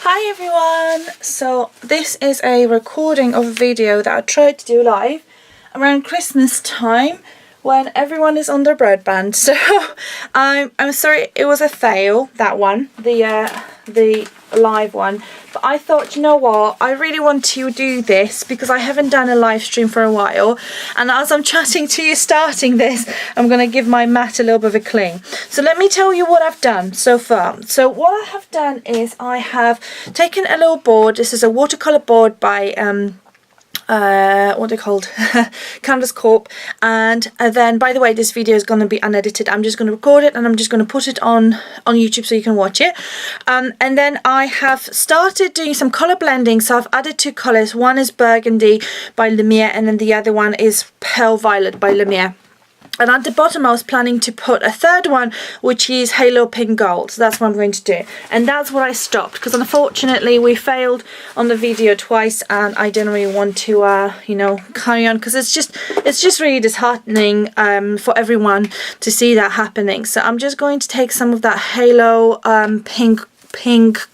Hi everyone! So this is a recording of a video that I tried to do live around Christmas time when everyone is on their broadband. So I'm sorry it was a fail, that one, the live one. But I thought, you know what, I really want to do this because I haven't done a live stream for a while, and as I'm chatting to you starting this, I'm going to give my mat a little bit of a clean. So let me tell you what I've done so far. So what I have done is I have taken a little board. This is a watercolor board by what they're called Canvas Corp, and then, by the way, this video is going to be unedited. I'm just going to record it and I'm just going to put it on YouTube so you can watch it, and then I have started doing some color blending. So I've added two colors. One is Burgundy by Lumiere and then the other one is Pale Violet by Lumiere. And at the bottom I was planning to put a third one, which is Halo Pink Gold. So that's what I'm going to do. And that's what I stopped, because unfortunately we failed on the video twice and I didn't really want to, you know, carry on, because it's just really disheartening for everyone to see that happening. So I'm just going to take some of that Halo pink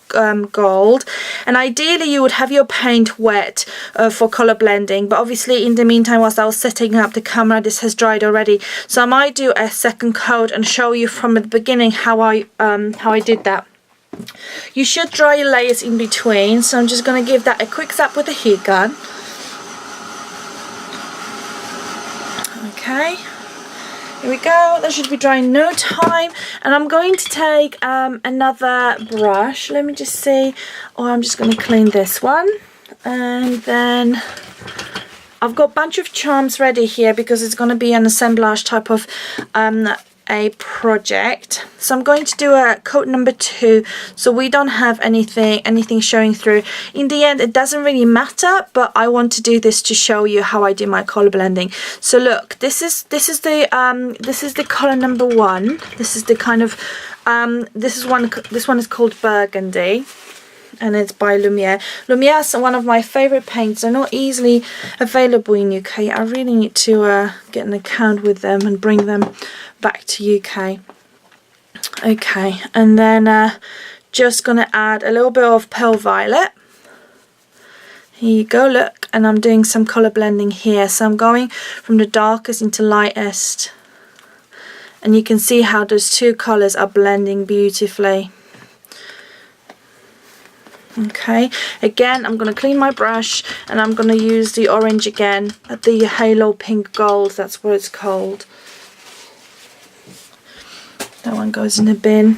gold, and ideally you would have your paint wet for color blending, but obviously in the meantime, whilst I was setting up the camera, this has dried already, so I might do a second coat and show you from the beginning how I did that. You should dry your layers in between, so I'm just going to give that a quick zap with the heat gun. Okay, here we go. That should be dry in no time. And I'm going to take another brush. Let me just see. Oh, I'm just going to clean this one. And then I've got a bunch of charms ready here because it's going to be an assemblage type of a project. So I'm going to do a coat number 2, so we don't have anything showing through. In the end, it doesn't really matter, but I want to do this to show you how I do my color blending. So look, this is the color number 1. This is the kind of this one is called Burgundy, and it's by Lumiere. Lumiere is one of my favorite paints. They're not easily available in UK. I really need to get an account with them and bring them back to UK. Okay, and then just gonna add a little bit of Pale Violet. Here you go, look, and I'm doing some color blending here. So I'm going from the darkest into lightest, and you can see how those two colors are blending beautifully. Okay, again I'm going to clean my brush and I'm going to use the orange again, the Halo Pink Gold, that's what it's called. That one goes in a bin.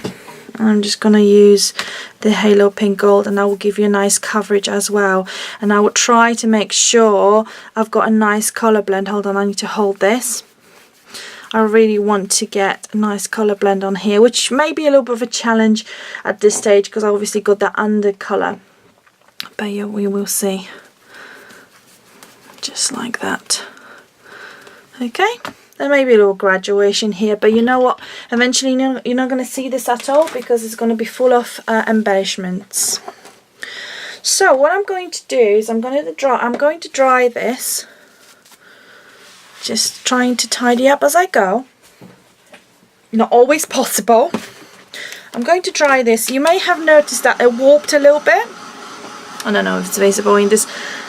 I'm just going to use the Halo Pink Gold, and that will give you a nice coverage as well. And I will try to make sure I've got a nice colour blend. Hold on, I need to hold this. I really want to get a nice colour blend on here, which may be a little bit of a challenge at this stage because I obviously got that under colour. But yeah, we will see. Just like that. Okay. There may be a little graduation here, but you know what? Eventually you're not going to see this at all because it's going to be full of embellishments. So what I'm going to do is I'm going to dry this. Just trying to tidy up as I go. Not always possible. I'm going to dry this. You may have noticed that it warped a little bit. I don't know if it's visible in this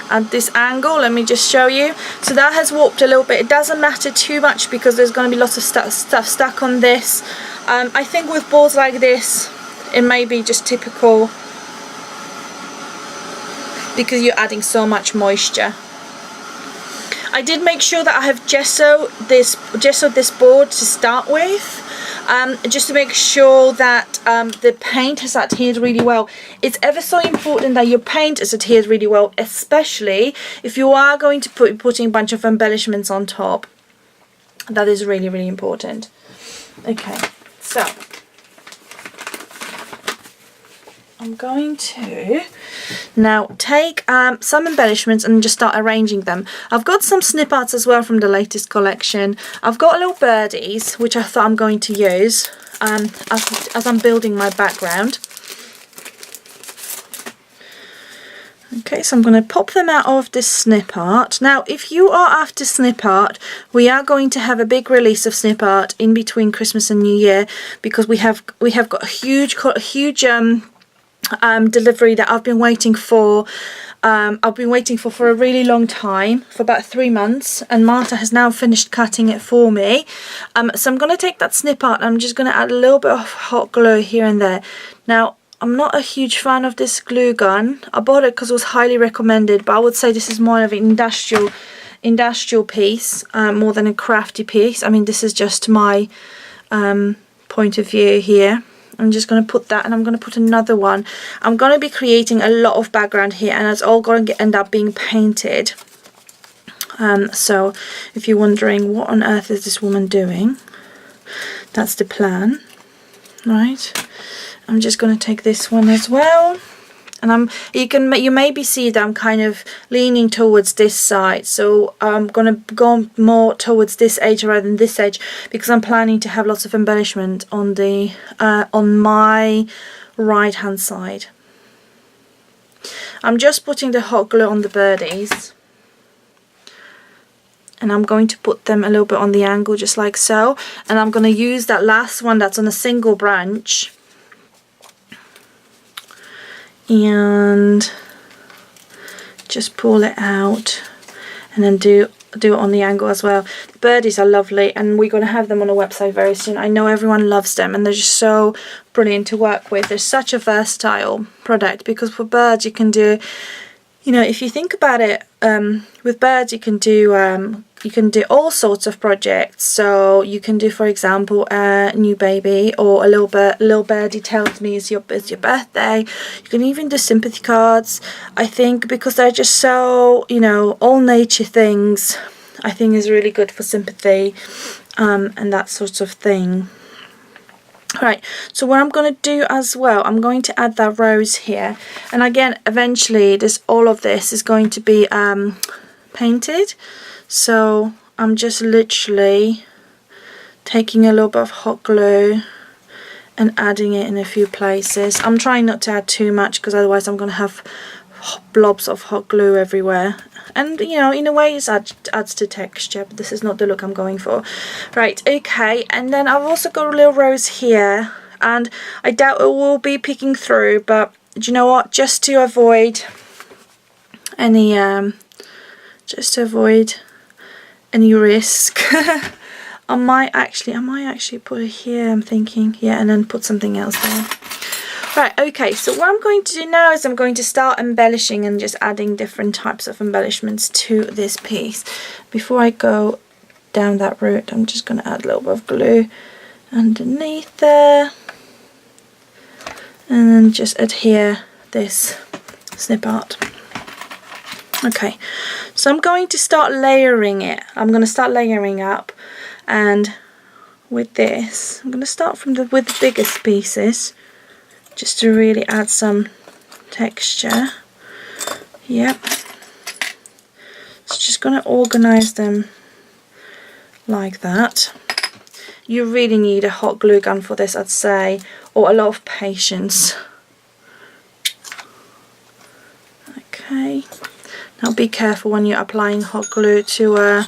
at this angle. Let me just show you. So that has warped a little bit. It doesn't matter too much because there's going to be lots of stuff stuck on this. I think with boards like this it may be just typical because you're adding so much moisture. I did make sure that I have gessoed this board to start with, just to make sure that the paint has adhered really well. It's ever so important that your paint is adhered really well, especially if you are going to putting a bunch of embellishments on top. That is really, really important. Okay, so I'm going to now take some embellishments and just start arranging them. I've got some snip arts as well from the latest collection. I've got little birdies which I thought I'm going to use as I'm building my background. Okay, so I'm going to pop them out of this snip art. Now, if you are after snip art, we are going to have a big release of snip art in between Christmas and New Year because we have got a huge delivery that I've been waiting for. For a really long time, for about 3 months, and Marta has now finished cutting it for me. So I'm going to take that snip out and I'm just going to add a little bit of hot glue here and there. Now, I'm not a huge fan of this glue gun. I bought it because it was highly recommended, but I would say this is more of an industrial piece, more than a crafty piece. I mean, this is just my point of view here. I'm just going to put that, and I'm going to put another one. I'm going to be creating a lot of background here, and it's all going to end up being painted. So if you're wondering what on earth is this woman doing, that's the plan, right? I'm just going to take this one as well. And you maybe see that I'm kind of leaning towards this side, so I'm gonna go more towards this edge rather than this edge, because I'm planning to have lots of embellishment on the on my right hand side. I'm just putting the hot glue on the birdies, and I'm going to put them a little bit on the angle, just like so, and I'm going to use that last one that's on a single branch and just pull it out, and then do it on the angle as well. The birdies are lovely, and we're going to have them on a website very soon. I know everyone loves them, and they're just so brilliant to work with. They're such a versatile product, because for birds you can do, you know, if you think about it, with birds you can do all sorts of projects. So you can do, for example, a new baby, or a little birdie tells me it's your birthday. You can even do sympathy cards, I think, because they're just so, you know, all nature things, I think is really good for sympathy, and that sort of thing. Right, so what I'm going to do as well, I'm going to add that rose here, and again, eventually all of this is going to be painted. So I'm just literally taking a little bit of hot glue and adding it in a few places. I'm trying not to add too much, because otherwise I'm going to have blobs of hot glue everywhere. And, you know, in a way it adds to texture, but this is not the look I'm going for. Right, okay, and then I've also got a little rose here, and I doubt it will be peeking through, but do you know what, just to avoid any risk, I might actually put it here, I'm thinking, yeah, and then put something else there. Right, okay, so what I'm going to do now is I'm going to start embellishing and just adding different types of embellishments to this piece. Before I go down that route, I'm just going to add a little bit of glue underneath there, and then just adhere this snip art. Okay, so I'm going to start layering it. I'm going to start layering up, and with this, I'm going to start with the biggest pieces, just to really add some texture. Yep. So just going to organize them like that. You really need a hot glue gun for this, I'd say, or a lot of patience. Okay. Now be careful when you're applying hot glue to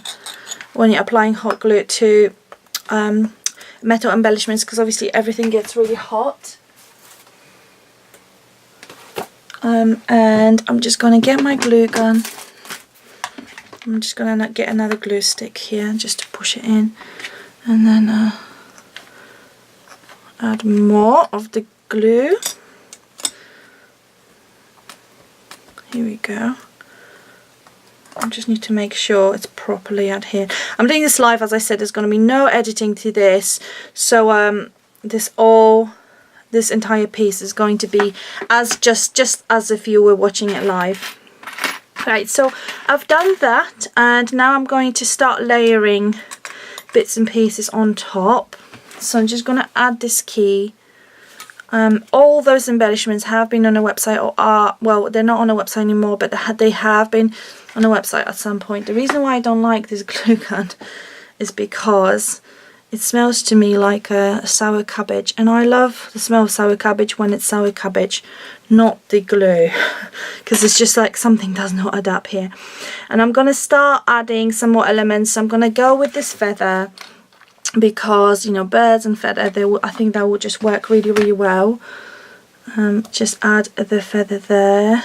metal embellishments, because obviously everything gets really hot. And I'm just going to get my glue gun. I'm just going to get another glue stick here just to push it in, and then add more of the glue. Here we go. I just need to make sure it's properly adhered. I'm doing this live, as I said. There's going to be no editing to this, so this entire piece is going to be as just as if you were watching it live. Right, so I've done that, and now I'm going to start layering bits and pieces on top. So I'm just going to add this key. All those embellishments have been on a website, or are, well, they're not on a website anymore, but they have been on a website at some point. The reason why I don't like this glue gun is because it smells to me like a sour cabbage, and I love the smell of sour cabbage when it's sour cabbage, not the glue, because it's just like something does not add up here. And I'm going to start adding some more elements. I'm going to go with this feather, because, you know, birds and feather, I think that will just work really, really well. just add the feather there.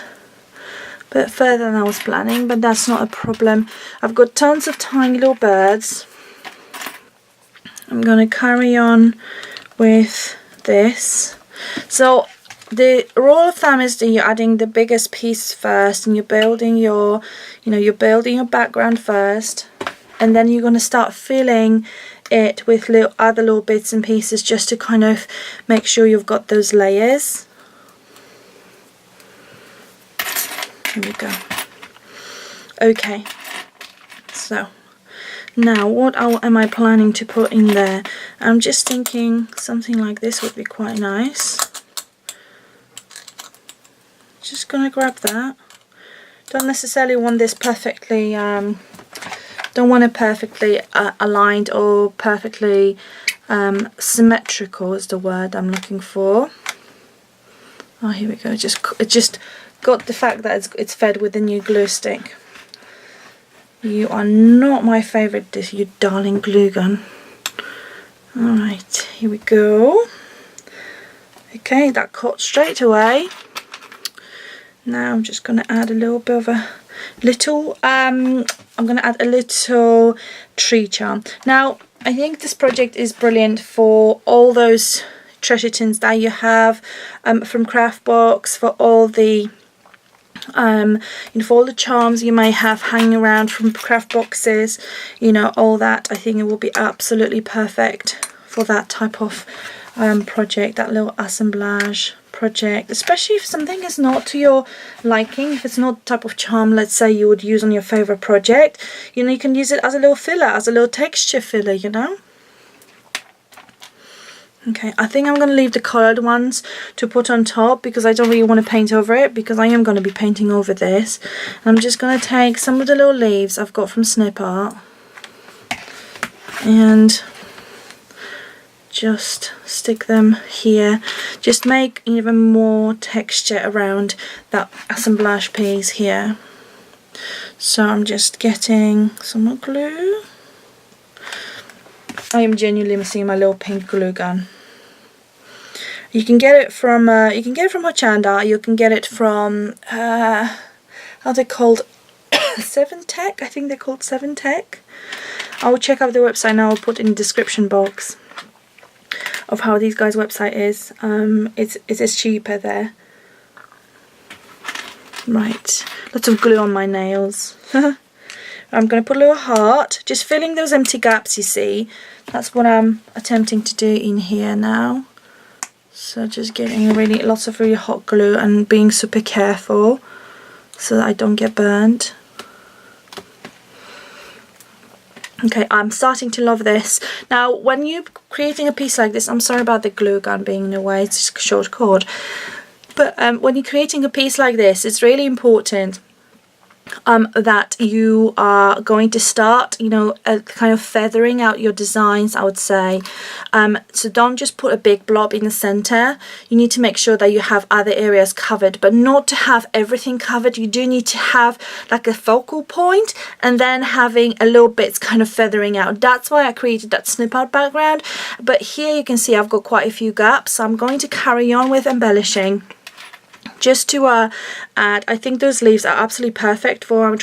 A bit further than I was planning, but that's not a problem. I've got tons of tiny little birds. I'm going to carry on with this. So the rule of thumb is that you're adding the biggest piece first, and you're building your, you're building your background first, and then you're going to start filling it with other little bits and pieces, just to kind of make sure you've got those layers. Here we go. Okay, so now what am I planning to put in there? I'm just thinking something like this would be quite nice. Just gonna grab that. Don't necessarily want this perfectly, don't want it perfectly aligned or perfectly symmetrical is the word I'm looking for. Oh, here we go. It just got the fact that it's fed with a new glue stick. You are not my favourite, you darling glue gun. Alright, here we go. Okay, that caught straight away. Now I'm just going to add a little bit of a little, I'm going to add a little tree charm. Now, I think this project is brilliant for all those treasure tins that you have from Craftbox, for all the for all the charms you may have hanging around from craft boxes, all that. I think it will be absolutely perfect for that type of project, that little assemblage project, especially if something is not to your liking, if it's not the type of charm, let's say, you would use on your favorite project. You can use it as a little filler, as a little texture filler, Okay, I think I'm going to leave the coloured ones to put on top, because I don't really want to paint over it, because I am going to be painting over this. I'm just going to take some of the little leaves I've got from Snip Art and just stick them here. Just make even more texture around that assemblage piece here. So I'm just getting some more glue. I am genuinely missing my little pink glue gun. You can get it from Hochanda. You can get it from how they're called, 7Tech. I think they're called 7Tech. I'll check out their website now. I'll put in the description box of how these guys' website is. It's cheaper there. Right, lots of glue on my nails. I'm going to put a little heart, just filling those empty gaps, you see. That's what I'm attempting to do in here now. So just getting lots of really hot glue and being super careful so that I don't get burnt. Okay, I'm starting to love this. Now, when you're creating a piece like this, I'm sorry about the glue gun being in the way, it's just a short cord. But when you're creating a piece like this, it's really important that you are going to start, kind of feathering out your designs, I would say. So don't just put a big blob in the center. You need to make sure that you have other areas covered, but not to have everything covered. You do need to have like a focal point, and then having a little bits kind of feathering out. That's why I created that Snip Art background. But here you can see I've got quite a few gaps, so I'm going to carry on with embellishing. Just to add, I think those leaves are absolutely perfect for what I'm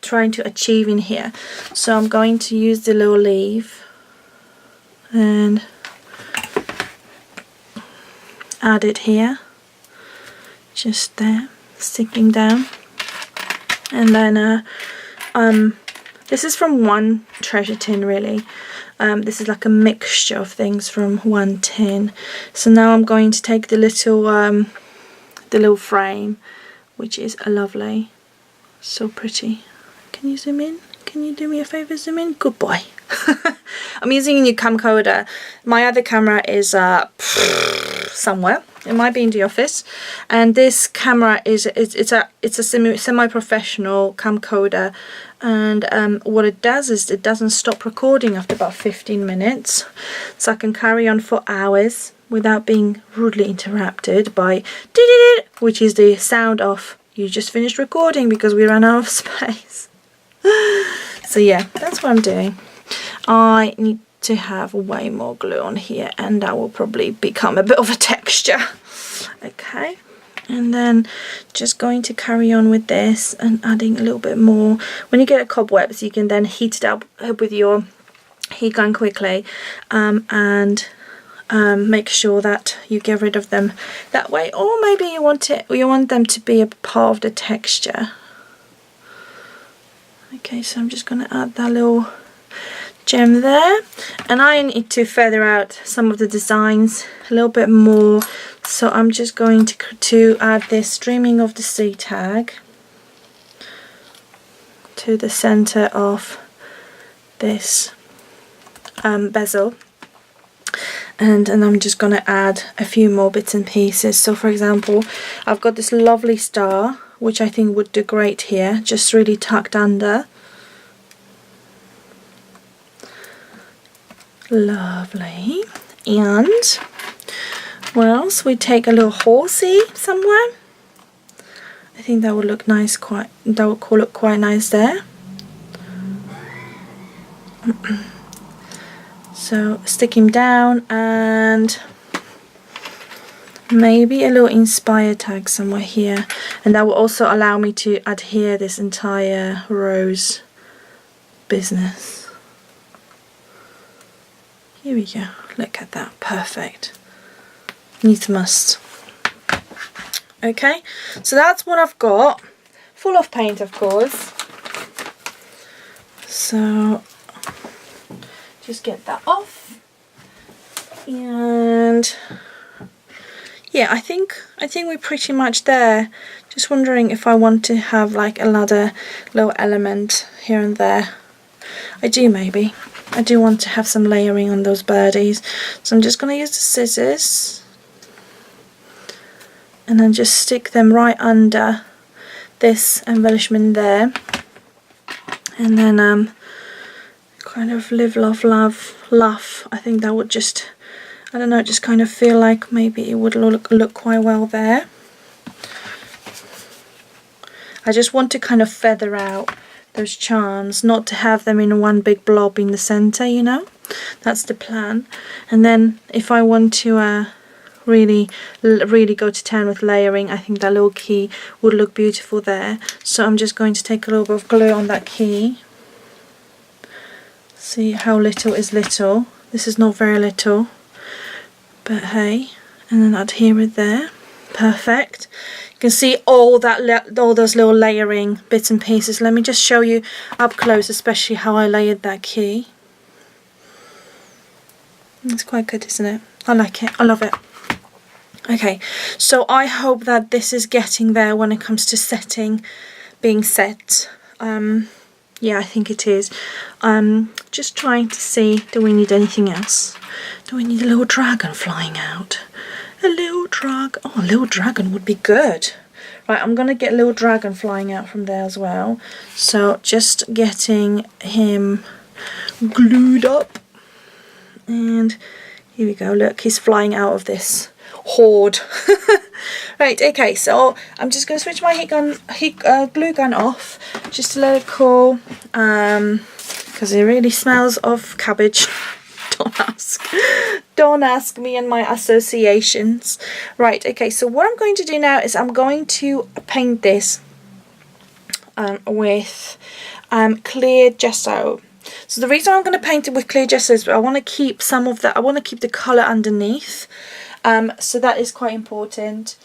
trying to achieve in here. So I'm going to use the little leaf and add it here, just there, sticking down. And then this is from one treasure tin, really. This is like a mixture of things from one tin. So now I'm going to take the little frame, which is lovely, so pretty. Can you zoom in? Can you do me a favour, zoom in? Good boy. I'm using a new camcorder. My other camera is somewhere. It might be in the office, and this camera is a semi-professional camcorder, and what it does is it doesn't stop recording after about 15 minutes, so I can carry on for hours without being rudely interrupted by which is the sound of you just finished recording because we ran out of space. So yeah, that's what I'm doing. I need to have way more glue on here, and that will probably become a bit of a texture. Okay, and then just going to carry on with this and adding a little bit more. When you get a cobwebs, you can then heat it up with your heat gun quickly, and make sure that you get rid of them that way, or maybe you want them to be a part of the texture. Okay, so I'm just going to add that little gem there, and I need to feather out some of the designs a little bit more, so I'm just going to add this Streaming of the Sea tag to the center of this bezel, and I'm just going to add a few more bits and pieces. So for example, I've got this lovely star which I think would do great here, just really tucked under. Lovely. And what else? We take a little horsey somewhere. I think that would look nice, that would look quite nice there. So stick him down, and maybe a little inspire tag somewhere here, and that will also allow me to adhere this entire rose business. Here we go, look at that, perfect. Needs must. Okay, so that's what I've got, full of paint of course. So just get that off, and yeah, I think we're pretty much there. Just wondering if I want to have like another little element here and there. I do want to have some layering on those birdies, so I'm just going to use the scissors and then just stick them right under this embellishment there, and then kind of live, laugh. I think that would just, I don't know, just kind of feel like maybe it would look quite well there. I just want to kind of feather out those charms, not to have them in one big blob in the center, you know. That's the plan. And then if I want to really go to town with layering, I think that little key would look beautiful there. So I'm just going to take a little bit of glue on that key. See how little is little. This is not very little, but hey, and then adhere it there. Perfect. You can see all those little layering bits and pieces. Let me just show you up close, especially how I layered that key. It's quite good, isn't it? I like it. I love it. Okay, so I hope that this is getting there when it comes to being set. Yeah, I think it is. Just trying to see, do we need anything else? Do we need a little dragon flying out? A little dragon. Oh, a little dragon would be good. Right, I'm going to get a little dragon flying out from there as well. So just getting him glued up. And here we go. Look, he's flying out of this hoard. Right, okay, so I'm just going to switch my glue gun off just to let it cool, because it really smells of cabbage. Don't ask me and my associations. Right, okay, so what I'm going to do now is I'm going to paint this with clear gesso. So the reason I'm going to paint it with clear gesso is I want to keep some of that, I want to keep the colour underneath. So that is quite important.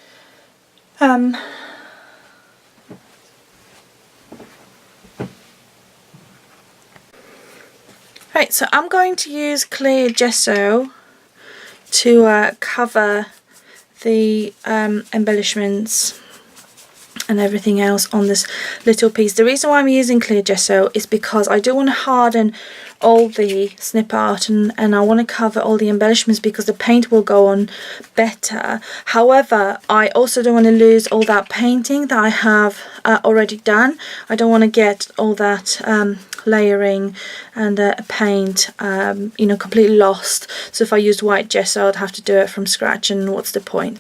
Right, so I'm going to use clear gesso to cover the embellishments and everything else on this little piece. The reason why I'm using clear gesso is because I do want to harden all the snip art and I want to cover all the embellishments because the paint will go on better. However, I also don't want to lose all that painting that I have already done. I don't want to get all that layering and paint you know, completely lost. So if I used white gesso, I'd have to do it from scratch, and what's the point?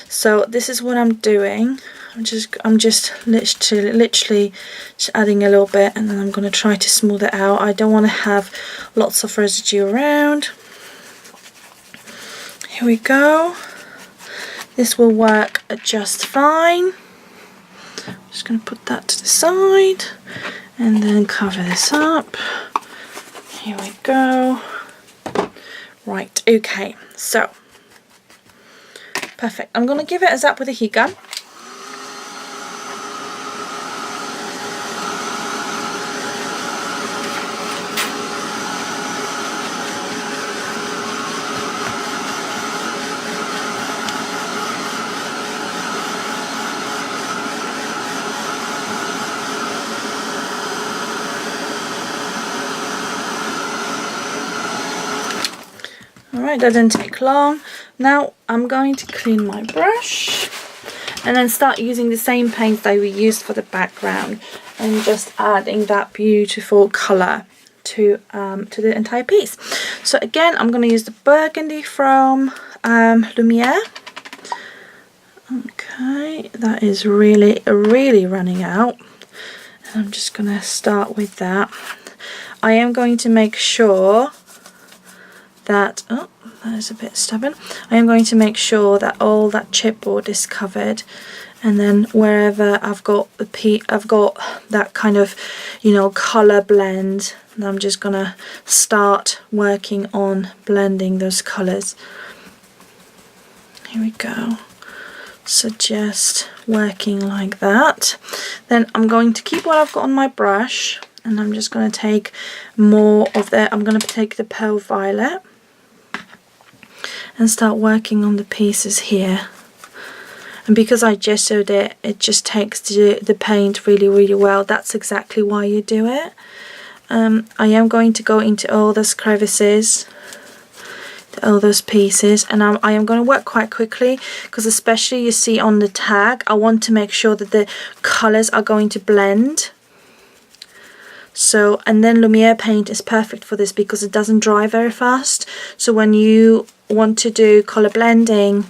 So this is what I'm doing. I'm just literally just adding a little bit, and then I'm going to try to smooth it out. I don't want to have lots of residue around. Here we go. This will work just fine. I'm just going to put that to the side and then cover this up. Here we go. Right, okay, so perfect. I'm going to give it a zap with a heat gun. Alright, that didn't take long. Now I'm going to clean my brush and then start using the same paints that we used for the background and just adding that beautiful colour to the entire piece. So again, I'm going to use the burgundy from Lumiere. Okay, that is really running out. And I'm just going to start with that. I am going to make sure that, oh, that is a bit stubborn. I am going to make sure that all that chipboard is covered, and then wherever I've got that kind of, you know, colour blend, and I'm just gonna start working on blending those colours. Here we go. So just working like that. Then I'm going to keep what I've got on my brush, and I'm just going to take more of the, I'm going to take the Pearl Violet and start working on the pieces here. And because I gessoed it, it just takes the paint really well. That's exactly why you do it. I am going to go into all those crevices, all those pieces, and I am going to work quite quickly, because especially you see on the tag, I want to make sure that the colours are going to blend. So, and then Lumiere paint is perfect for this because it doesn't dry very fast. So when you want to do colour blending,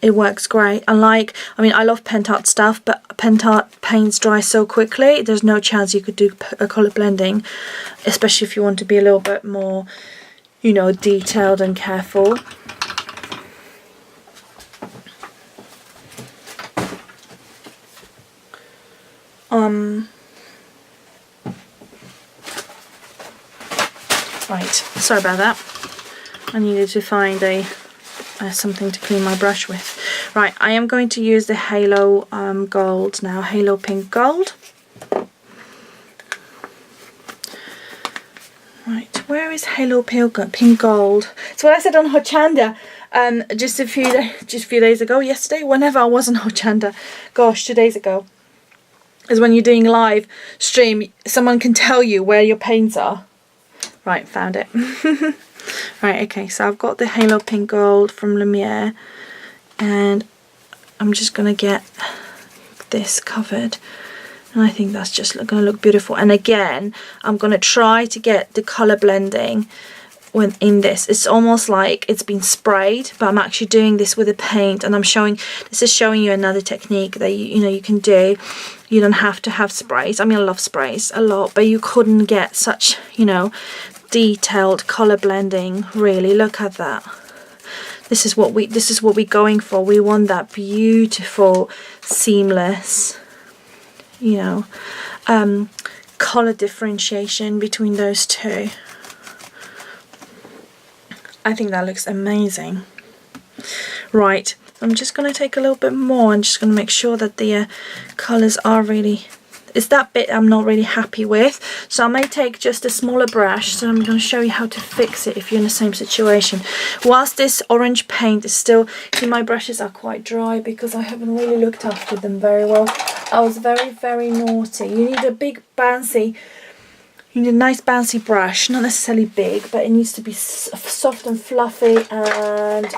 it works great. Unlike, I mean, I love Pentart stuff, but Pentart paints dry so quickly, there's no chance you could do a colour blending, especially if you want to be a little bit more, you know, detailed and careful. Right, sorry about that. I needed to find a something to clean my brush with. Right, I am going to use the Halo Gold now, Halo Pink Gold. Right, where is Halo Pink Gold? It's what I said on Hochanda just a few days ago, yesterday, whenever I was on Hochanda. Gosh, 2 days ago. Is when you're doing live stream, someone can tell you where your paints are. Right, found it. Right, okay, so I've got the Halo Pink Gold from Lumiere, and I'm just going to get this covered, and I think that's just going to look beautiful. And again, I'm going to try to get the colour blending in this. It's almost like it's been sprayed, but I'm actually doing this with a paint, and this is showing you another technique that you can do. You don't have to have sprays. I mean, I love sprays a lot, but you couldn't get such, you know, detailed colour blending. Really, look at that. This is what we're going for. We want that beautiful, seamless, you know, colour differentiation between those two. I think that looks amazing. Right, I'm just going to take a little bit more and just going to make sure that the colours are really... It's that bit I'm not really happy with, so I may take just a smaller brush. So I'm going to show you how to fix it if you're in the same situation. Whilst this orange paint is still... See, my brushes are quite dry because I haven't really looked after them very well. I was very naughty. You need a big bouncy... You need a nice bouncy brush, not necessarily big, but it needs to be soft and fluffy, and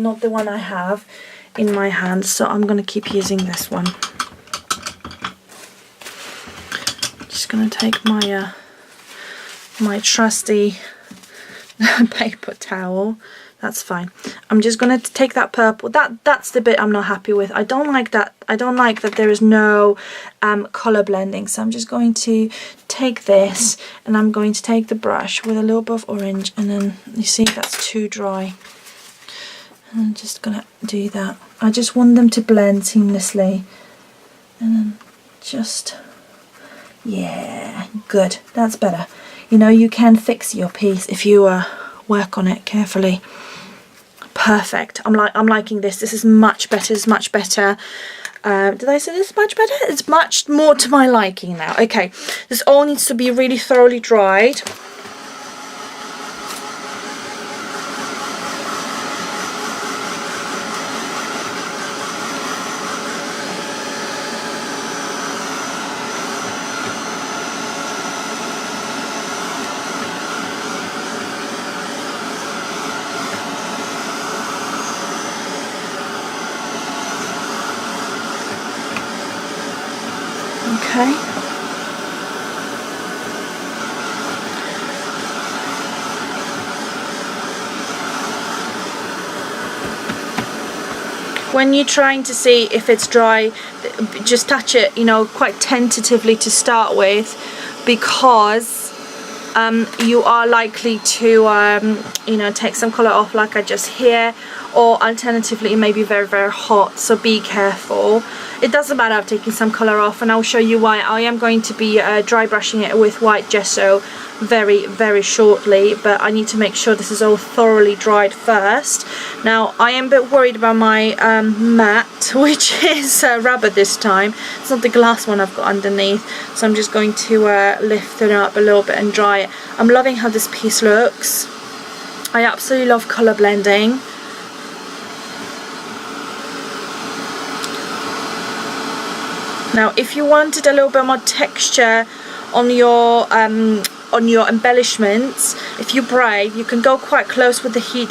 not the one I have in my hand, so I'm going to keep using this one. Just going to take my my trusty paper towel That's fine. I'm just gonna take that purple. That's the bit I'm not happy with. I don't like that. I don't like that there is no color blending. So I'm just going to take this, and I'm going to take the brush with a little bit of orange, and then you see that's too dry. And I'm just gonna do that. I just want them to blend seamlessly, and then just, yeah, good. That's better. You know, you can fix your piece if you work on it carefully. Perfect. I'm liking this. This is much better. It's much better. Did I say this much better? It's much more to my liking now. Okay, this all needs to be really thoroughly dried. Okay. When you're trying to see if it's dry, just touch it, you know, quite tentatively to start with, because you are likely to, you know, take some colour off like I just here, or alternatively it may be very, very hot, so be careful. It doesn't matter, I've taken some colour off, and I'll show you why. I am going to be dry brushing it with white gesso very, very shortly, but I need to make sure this is all thoroughly dried first. Now, I am a bit worried about my mat, which is rubber this time. It's not the glass one I've got underneath, so I'm just going to lift it up a little bit and dry it. I'm loving how this piece looks. I absolutely love colour blending. Now, if you wanted a little bit more texture on your embellishments, if you're brave, you can go quite close with the heat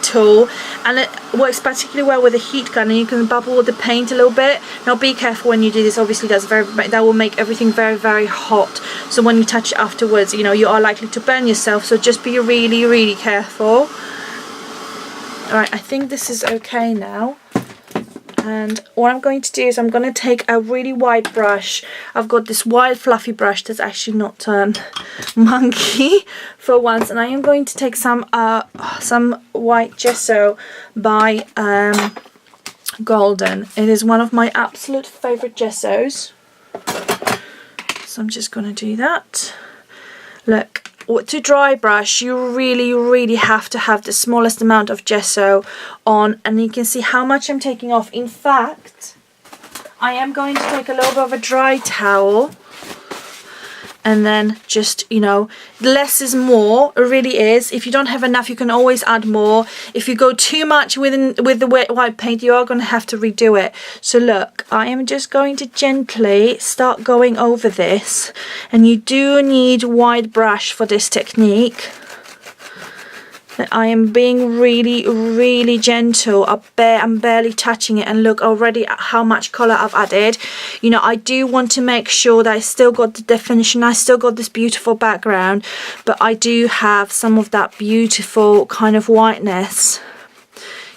tool, and it works particularly well with the heat gun, and you can bubble the paint a little bit. Now, be careful when you do this. Obviously, that will make everything very, very hot. So when you touch it afterwards, you know, you are likely to burn yourself. So just be really, really careful. All right, I think this is okay now. And what I'm going to do is I'm going to take a really wide brush. I've got this wide fluffy brush that's actually not monkey for once, and I am going to take some white gesso by Golden. It is one of my absolute favorite gessos, so I'm just going to do that. Look, to dry brush, you really have to have the smallest amount of gesso on, and you can see how much I'm taking off. In fact, I am going to take a little bit of a dry towel, and then just, you know, less is more. It really is. If you don't have enough, you can always add more. If you go too much with the wet white paint, you are going to have to redo it. So look, I am just going to gently start going over this, and you do need wide brush for this technique. I am being really gentle. I'm barely touching it, and look already at how much colour I've added. You know, I do want to make sure that I still got the definition, I still got this beautiful background, but I do have some of that beautiful kind of whiteness.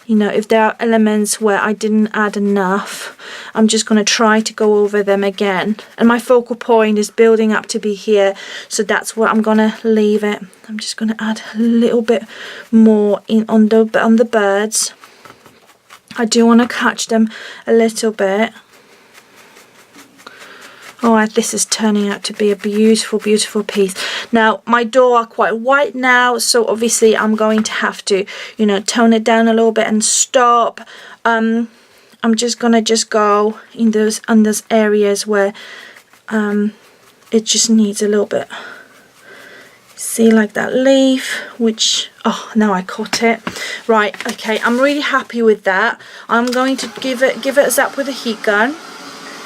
You know, if there are elements where I didn't add enough, I'm just going to try to go over them again. And my focal point is building up to be here, so that's where I'm going to leave it. I'm just going to add a little bit more in on the birds. I do want to catch them a little bit. Oh, this is turning out to be a beautiful piece. Now, my door are quite white now, so obviously I'm going to have to, you know, tone it down a little bit and stop. I'm just gonna go in those areas where it just needs a little bit. See, like that leaf, which, oh, now I caught it. Right, okay, I'm really happy with that. I'm going to give it a zap with a heat gun.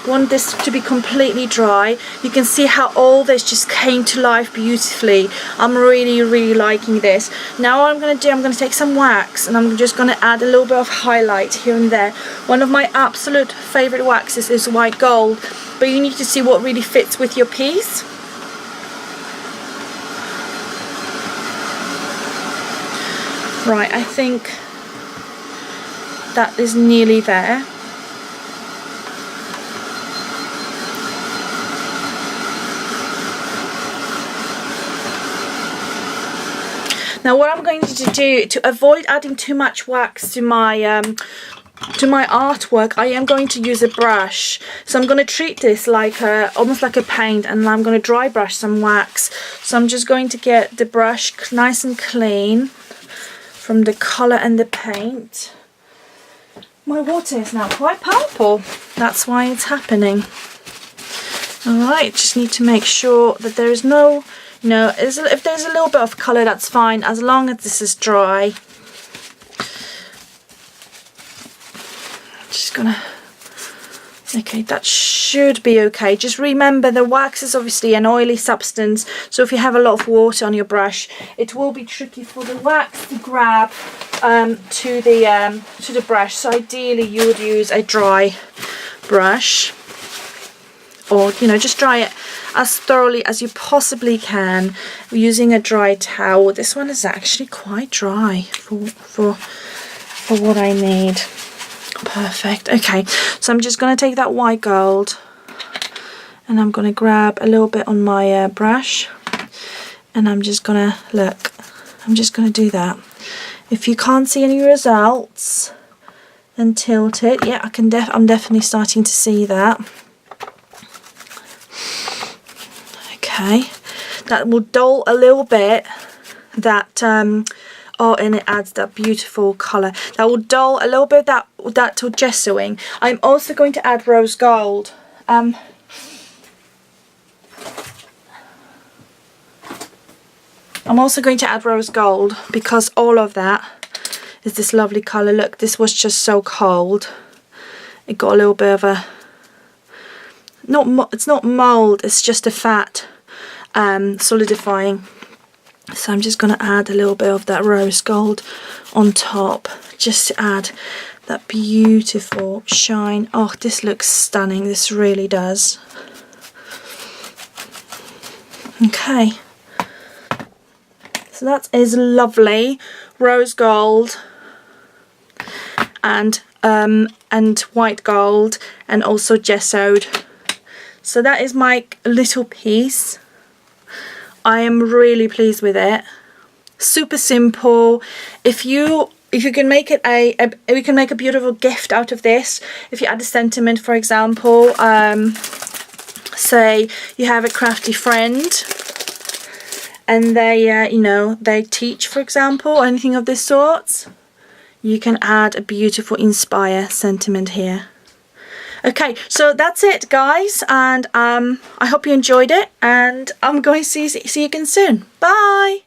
Want this to be completely dry. You can see how all this just came to life beautifully. I'm really liking this. Now what I'm going to do, I'm going to take some wax, and I'm just going to add a little bit of highlight here and there. One of my absolute favorite waxes is white gold, but you need to see what really fits with your piece. Right, I think that is nearly there. Now what I'm going to do to avoid adding too much wax to my artwork, I am going to use a brush. So I'm going to treat this like almost like a paint, and I'm going to dry brush some wax. So I'm just going to get the brush nice and clean from the colour and the paint. My water is now quite purple. That's why it's happening. Alright, just need to make sure that there is no, if there's a little bit of colour, that's fine, as long as this is dry. Just gonna, okay, that should be okay. Just remember the wax is obviously an oily substance, so if you have a lot of water on your brush, it will be tricky for the wax to grab to the brush. So ideally you would use a dry brush, or just dry it as thoroughly as you possibly can using a dry towel. This one is actually quite dry for what I need. Perfect. Okay, so I'm just going to take that white gold and I'm going to grab a little bit on my brush, and I'm just going to do that. If you can't see any results, then tilt it. Yeah, I'm definitely starting to see that. Okay, that will dull a little bit that and it adds that beautiful colour. That will dull a little bit that to gessoing. I'm also going to add rose gold. I'm also going to add rose gold because all of that is this lovely colour. Look, this was just so cold. It got a little bit of a, it's not mould, it's just a fat solidifying. So I'm just going to add a little bit of that rose gold on top, just to add that beautiful shine. Oh, this looks stunning, this really does. Okay, so that is lovely rose gold and white gold, and also gessoed. So that is my little piece. I am really pleased with it. Super simple. If you can make it you can make a beautiful gift out of this. If you add a sentiment, for example, say you have a crafty friend and they they teach, for example, or anything of this sort, you can add a beautiful inspire sentiment here. Okay, so that's it, guys, and I hope you enjoyed it, and I'm going to see you again soon. Bye!